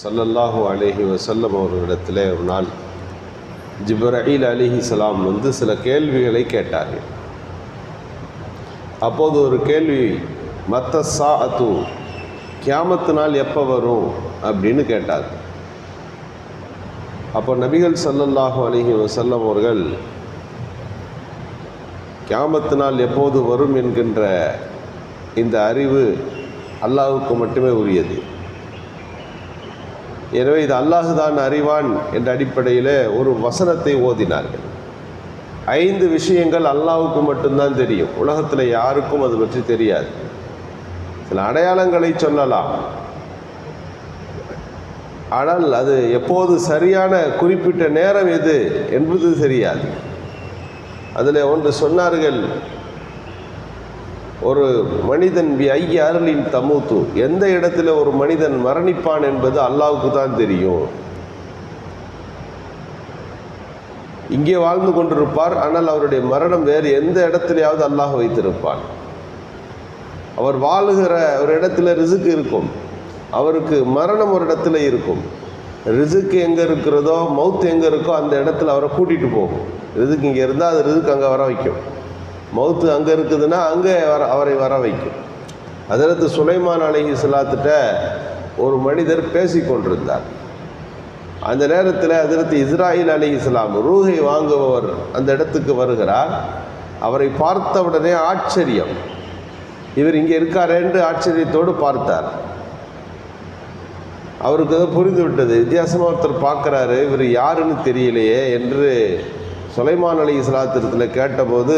ஸல்லல்லாஹு அலைஹி வஸல்லம் அவர்களிடத்தில் ஒரு நாள் ஜிப்ரீல் அலைஹிஸ்ஸலாம் வந்து சில கேள்விகளை கேட்டார்கள். அப்போது ஒரு கேள்வி, மத்த ஸாஅத்து, கியாமத்து நாள் எப்போ வரும் அப்படின்னு கேட்டார். அப்போ நபிகள் ஸல்லல்லாஹு அலைஹி வஸல்லம் அவர்கள் கியாமத்து நாள் எப்போது வரும் என்கின்ற இந்த அறிவு அல்லாஹ்வுக்கு மட்டுமே உரியது. எனவே இது அல்லாஹ் தான் அறிவான் என்ற அடிப்படையில் ஒரு வசனத்தை ஓதினார்கள். 5 விஷயங்கள் அல்லாஹ்வுக்கு மட்டும்தான் தெரியும், உலகத்தில் யாருக்கும் அது பற்றி தெரியாது. சில அடையாளங்களை சொல்லலாம், ஆனால் அது எப்போது சரியான குறிப்பிட்ட நேரம் எது என்பது தெரியாது. அதில் ஒன்று சொன்னார்கள், ஒரு மனிதன் ஐய அருளின் தமூத்து, எந்த இடத்துல ஒரு மனிதன் மரணிப்பான் என்பது அல்லாஹ்வுக்கு தான் தெரியும். இங்கே வாழ்ந்து கொண்டிருப்பார், ஆனால் அவருடைய மரணம் வேறு எந்த இடத்துலையாவது அல்லாஹ் வைத்திருப்பான். அவர் வாழுகிற ஒரு இடத்துல ரிசுக்கு இருக்கும், அவருக்கு மரணம் ஒரு இடத்துல இருக்கும். ரிசுக்கு எங்கே இருக்கிறதோ, மவுத் எங்கே இருக்கோ அந்த இடத்துல அவரை கூட்டிகிட்டு போகும். ரிசுக்கு இங்கே இருந்தால் அது ரிசுக்கு அங்கே வர வைக்கும். மவுத்து அங்கே இருக்குதுன்னா அங்கே அவரை வர வைக்கும். ஹஜ்ரத் சுலைமான் அலைஹிஸ்ஸலாத்திட்ட ஒரு மனிதர் பேசி கொண்டிருந்தார். அந்த நேரத்தில் ஹஜ்ரத் இஸ்ராயில் அலைஹிஸ்ஸலாம் ரூஹை வாங்குபவர் அந்த இடத்துக்கு வருகிறார். அவரை பார்த்தவுடனே ஆச்சரியம், இவர் இங்கே இருக்கார் என்று ஆச்சரியத்தோடு பார்த்தார். அவருக்கு அதை புரிந்து விட்டது, வித்தியாசமாக ஒருத்தர் பார்க்குறாரு, இவர் யாருன்னு தெரியலையே என்று சுலைமான் அலைஹிஸ்ஸலாத்திடத்தில் கேட்டபோது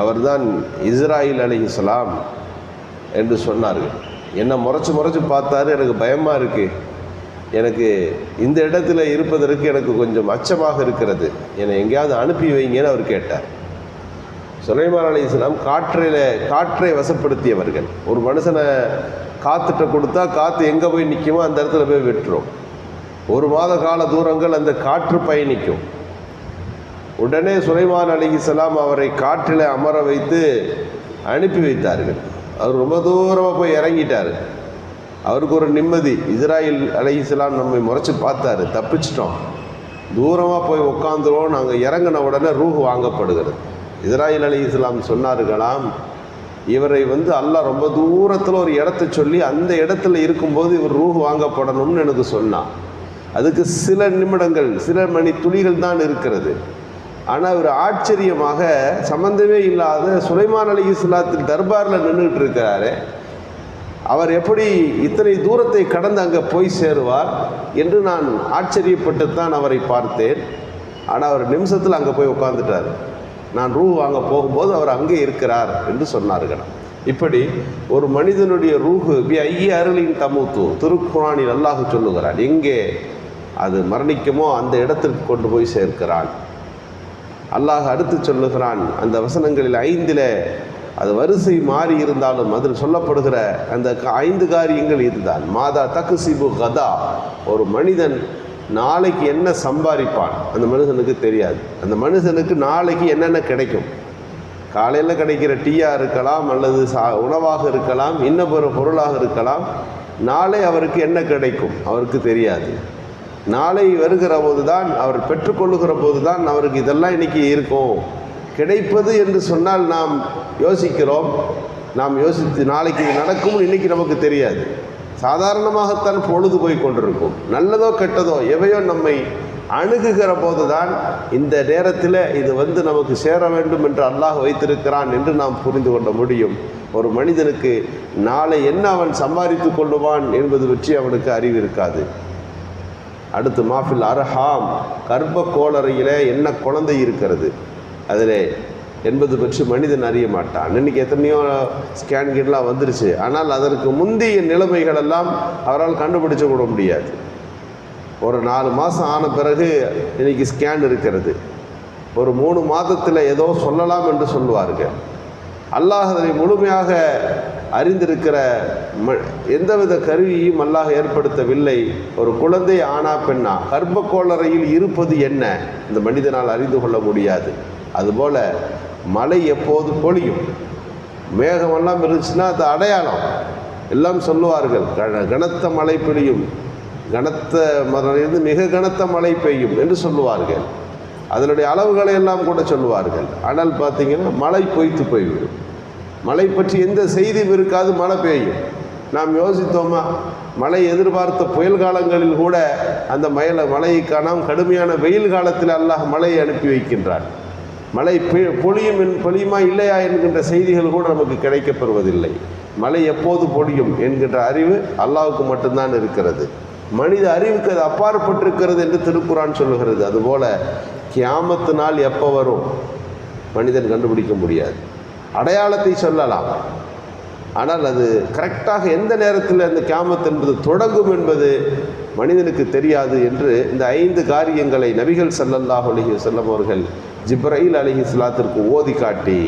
அவர்தான் இஸ்ராயில் அலைஹிஸ்ஸலாம் என்று சொன்னார்கள். என்னை முறைச்சி பார்த்தாரு, எனக்கு பயமாக இருக்குது, எனக்கு இந்த இடத்துல இருப்பதற்கு எனக்கு கொஞ்சம் அச்சமாக இருக்கிறது, என்னை எங்கேயாவது அனுப்பி வைங்கன்னு அவர் கேட்டார். சுலைமான் அலைஹிஸ்ஸலாம் காற்றை வசப்படுத்தியவர்கள். ஒரு மனுஷனை காற்றுட்ட கொடுத்தா காற்று எங்கே போய் நிற்குமோ அந்த இடத்துல போய் வெட்டுரும். 1 மாத கால தூரங்கள் அந்த காற்று பயணிக்கும். உடனே சுலைமான் அலைஹிஸ்ஸலாம் அவரை காற்றில் அமர வைத்து அனுப்பி வைத்தார்கள். அவர் ரொம்ப தூரமாக போய் இறங்கிட்டார். அவருக்கு ஒரு நிம்மதி, இஸ்ராயில் அலைஹிஸ்ஸலாம் நம்மை முறைச்சி பார்த்தாரு, தப்பிச்சிட்டோம், தூரமாக போய் உட்காந்துருவோம். நாங்கள் இறங்கின உடனே ரூஹ் வாங்கப்படுகிறது. இஸ்ராயில் அலைஹிஸ்ஸலாம் சொன்னார்களாம், இவரை வந்து அல்லாஹ் ரொம்ப தூரத்தில் ஒரு இடத்த சொல்லி அந்த இடத்துல இருக்கும்போது இவர் ரூஹ் வாங்கப்படணும்னு எனக்கு சொன்னான். அதுக்கு சில நிமிடங்கள், சில மணி துளிகள் தான் இருக்கிறது. ஆனால் இவர் ஆச்சரியமாக சம்பந்தமே இல்லாத சுலைமான் அலைஹிஸ்ஸலாத்தின் தர்பாரில் நின்றுட்டு இருக்கிறாரு, அவர் எப்படி இத்தனை தூரத்தை கடந்து அங்கே போய் சேருவார் என்று நான் ஆச்சரியப்பட்டுத்தான் அவரை பார்த்தேன். ஆனால் அவர் நிமிஷத்தில் அங்கே போய் உட்காந்துட்டார். நான் ரூஹ் வாங்க போகும்போது அவர் அங்கே இருக்கிறார் என்று சொன்னார்கள். இப்படி ஒரு மனிதனுடைய ரூஹு ஐய அருளின் தமூத்து, திருக்குர்ஆனில் அல்லாஹ் சொல்லுகிறான், எங்கே அது மரணிக்குமோ அந்த இடத்திற்கு கொண்டு போய் சேர்க்கிறான். அல்லாஹ் அடுத்து சொல்லுகிறான் அந்த வசனங்களில் 5ல், அது வரிசை மாறி இருந்தாலும் அதில் சொல்லப்படுகிற அந்த 5 காரியங்கள் இதுதான். மாதா தக்சிபு கதா, ஒரு மனிதன் நாளைக்கு என்ன சம்பாதிப்பான் அந்த மனுஷனுக்கு தெரியாது. அந்த மனுஷனுக்கு நாளைக்கு என்னென்ன கிடைக்கும், காலையில் கிடைக்கிற டீயாக இருக்கலாம், அல்லது உணவாக இருக்கலாம், இன்னும் ஒரு பொருளாக இருக்கலாம். நாளை அவருக்கு என்ன கிடைக்கும் அவருக்கு தெரியாது. நாளை வருகிற போது தான், அவர் பெற்றுக்கொள்ளுகிற போது தான் அவருக்கு இதெல்லாம் இன்றைக்கி இருக்கும் கிடைப்பது என்று சொன்னால் நாம் யோசிக்கிறோம். நாம் யோசித்து நாளைக்கு நடக்கும்னு இன்றைக்கி நமக்கு தெரியாது. சாதாரணமாகத்தான் பொழுது போய் கொண்டிருக்கும். நல்லதோ கெட்டதோ எவையோ நம்மை அணுகுகிற போது தான் இந்த நேரத்தில் இது வந்து நமக்கு சேர வேண்டும் என்று அல்லாஹ் வைத்திருக்கிறான் என்று நாம் புரிந்து கொள்ள முடியும். ஒரு மனிதனுக்கு நாளை என்ன அவன் சம்பாதித்து கொள்ளுவான் என்பது பற்றி அவனுக்கு அறிவு இருக்காது. அடுத்து மாஃபில் அர்ஹாம், கர்ப்ப கோளறையில் என்ன குழந்தை இருக்கிறது அதில் என்பது பற்றி மனிதன் அறிய மாட்டான். இன்றைக்கி எத்தனையோ ஸ்கேன் கீட்லாம் வந்துருச்சு, ஆனால் அதற்கு முந்தைய நிலைமைகளெல்லாம் அவரால் கண்டுபிடிச்ச கூட முடியாது. ஒரு 4 மாதம் ஆன பிறகு இன்றைக்கி ஸ்கேன் இருக்கிறது, ஒரு 3 மாதத்தில் ஏதோ சொல்லலாம் என்று சொல்லுவார்கள். அல்லாஹ் அதனை முழுமையாக அறிந்திருக்கிற எந்தவித கருவியும் அல்லாஹ் ஏற்படுத்தவில்லை. ஒரு குழந்தை ஆனா பெண்ணா கர்ப்ப கோளறையில் இருப்பது என்ன இந்த மனிதனால் அறிந்து கொள்ள முடியாது. அதுபோல் மழை எப்போது பொழியும், மேகமெல்லாம் இருந்துச்சுன்னா அது அடையாளம், எல்லாம் சொல்லுவார்கள், கனத்த மழை பொழியும், கனத்த மழையிலிருந்து மிக கனத்த மழை பெய்யும் என்று சொல்லுவார்கள். அதனுடைய அளவுகளை எல்லாம் கூட சொல்லுவார்கள். ஆனால் பார்த்தீங்கன்னா மழை பொய்த்து போய்விடும். மழை பற்றி எந்த செய்தியும் இருக்காது, மழை பெய்யும். நாம் யோசித்தோமா, மழை எதிர்பார்த்த புயல் காலங்களில் கூட அந்த மழையை காணாமல் கடுமையான வெயில் காலத்தில் அல்லாஹ் மழையை அனுப்பி வைக்கின்றான். மழை பொழியுமா இல்லையா என்கின்ற செய்திகள் கூட நமக்கு கிடைக்கப்பெறுவதில்லை. மழை எப்போது பொழியும் என்கின்ற அறிவு அல்லாஹ்வுக்கு மட்டும்தான் இருக்கிறது. மனித அறிவுக்கு அது அப்பாற்பட்டிருக்கிறது என்று திருக்குரான் சொல்லுகிறது. அதுபோல கியாமத்து நாள் எப்போ வரும் மனிதன் கண்டுபிடிக்க முடியாது. அடையாளத்தை சொல்லலாம், ஆனால் அது கரெக்டாக எந்த நேரத்தில் அந்த கியாமத் என்பது தொடங்கும் என்பது மனிதனுக்கு தெரியாது என்று இந்த 5 காரியங்களை நபிகள் ஸல்லல்லாஹு அலைஹி வஸல்லம் அவர்கள் ஜிப்ரீல் அலைஹிஸ்ஸலாத்திற்கு ஓதி காட்டி,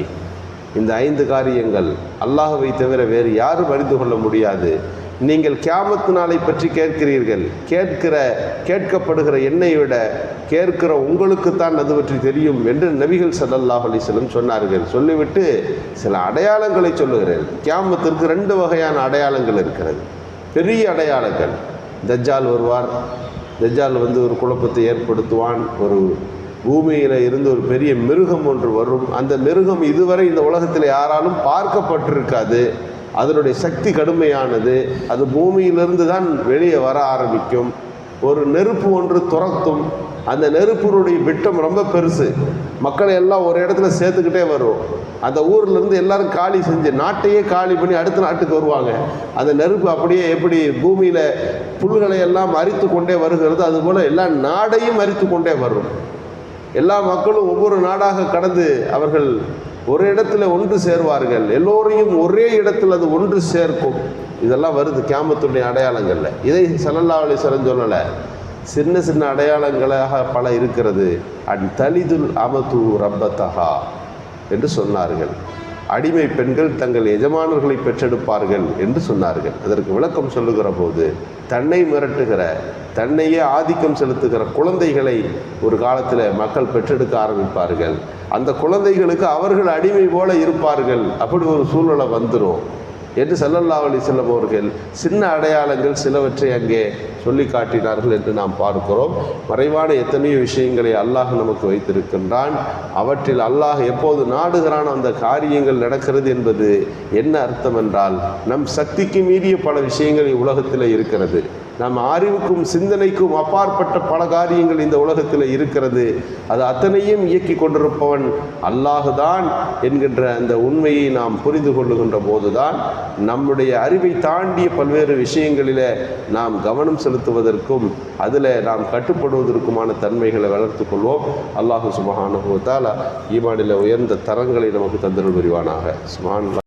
இந்த 5 காரியங்கள் அல்லாஹ்வை தவிர வேறு யாரும் அறிந்து கொள்ள முடியாது. நீங்கள் கியாமத்து நாளை பற்றி கேட்கிறீர்கள், கேட்கப்படுகிற என்னை விட கேட்கிற உங்களுக்குத்தான் அது பற்றி தெரியும் என்று நபிகள் ஸல்லல்லாஹு அலைஹி வஸல்லம் சொன்னார்கள். சொல்லிவிட்டு சில அடையாளங்களை சொல்லுகிறேன். கியாமத்திற்கு 2 வகையான அடையாளங்கள் இருக்கிறது, பெரிய அடையாளங்கள். தஜ்ஜால் வருவார். தஜ்ஜால் ஒரு குழப்பத்தை ஏற்படுத்துவான். ஒரு பூமியில் இருந்து ஒரு பெரிய மிருகம் ஒன்று வரும். அந்த மிருகம் இதுவரை இந்த உலகத்தில் யாராலும் பார்க்கப்பட்டிருக்காது. அதனுடைய சக்தி கடுமையானது. அது பூமியிலிருந்து தான் வெளியே வர ஆரம்பிக்கும். ஒரு நெருப்பு ஒன்று துரத்தும். அந்த நெருப்பினுடைய விட்டம் ரொம்ப பெருசு. மக்களை எல்லாம் ஒரு இடத்துல சேர்த்துக்கிட்டே வரும். அந்த ஊர்லேருந்து எல்லாரும் காலி செஞ்சு நாட்டையே காலி பண்ணி அடுத்த நாட்டுக்கு வருவாங்க. அந்த நெருப்பு அப்படியே எப்படி பூமியில் புல்களை எல்லாம் அரித்து கொண்டே வருகிறது, அதுபோல் எல்லா நாடையும் அரித்து கொண்டே வரும். எல்லா மக்களும் ஒவ்வொரு நாடாக கடந்து அவர்கள் ஒரு இடத்துல ஒன்று சேர்வார்கள். எல்லோரையும் ஒரே இடத்தில் அது ஒன்று சேர்க்கும். இதெல்லாம் வருது கியாமத்துடைய அடையாளங்கள்ல. இதை ஸல்லல்லாஹு அலைஹி வஸல்லம் சொல்லலை, சின்ன சின்ன அடையாளங்களாக பல இருக்கிறது. தலிதுல் அமது ரப்பத்தஹா என்று சொன்னார்கள். அடிமை பெண்கள் தங்கள் எஜமானர்களை பெற்றெடுப்பார்கள் என்று சொன்னார்கள். அதற்கு விளக்கம் சொல்லுகிற போது, தன்னை மிரட்டுகிற, தன்னையே ஆதிக்கம் செலுத்துகிற குழந்தைகளை ஒரு காலத்தில் மக்கள் பெற்றெடுக்க ஆரம்பிப்பார்கள். அந்த குழந்தைகளுக்கு அவர்கள் அடிமை போல இருப்பார்கள். அப்படி ஒரு சூழ்நிலை வந்துடும் என்று ஸல்லல்லாஹு அலைஹி வஸல்லம் அவர்கள் சின்ன அடையாளங்கள் சிலவற்றை அங்கே சொல்லி காட்டினார்கள் என்று நாம் பார்க்கிறோம். மறைவான எத்தனையோ விஷயங்களை அல்லாஹ் நமக்கு வைத்திருக்கின்றான். அவற்றில் அல்லாஹ் எப்போது நாடுகிறான் அந்த காரியங்கள் நடக்கிறது என்பது என்ன அர்த்தம் என்றால், நம் சக்திக்கு மீறிய பல விஷயங்கள் உலகத்தில் இருக்கிறது. நம் அறிவுக்கும் சிந்தனைக்கும் அப்பாற்பட்ட பல காரியங்கள் இந்த உலகத்தில் இருக்கிறது. அது அத்தனையும் இயக்கி கொண்டிருப்பவன் அல்லாஹுதான் என்கின்ற அந்த உண்மையை நாம் புரிந்து கொள்ளுகின்ற போதுதான் நம்முடைய அறிவை தாண்டிய பல்வேறு விஷயங்களில் நாம் கவனம் செலுத்துவதற்கும் அதில் நாம் கட்டுப்படுவதற்குமான தன்மைகளை வளர்த்து கொள்வோம். அல்லாஹு சுப்ஹானஹு வ தஆலா ஈமானில் உயர்ந்த தரங்களை நமக்கு தந்தருள் புரிவானாக. சுப்ஹானல்லாஹ்.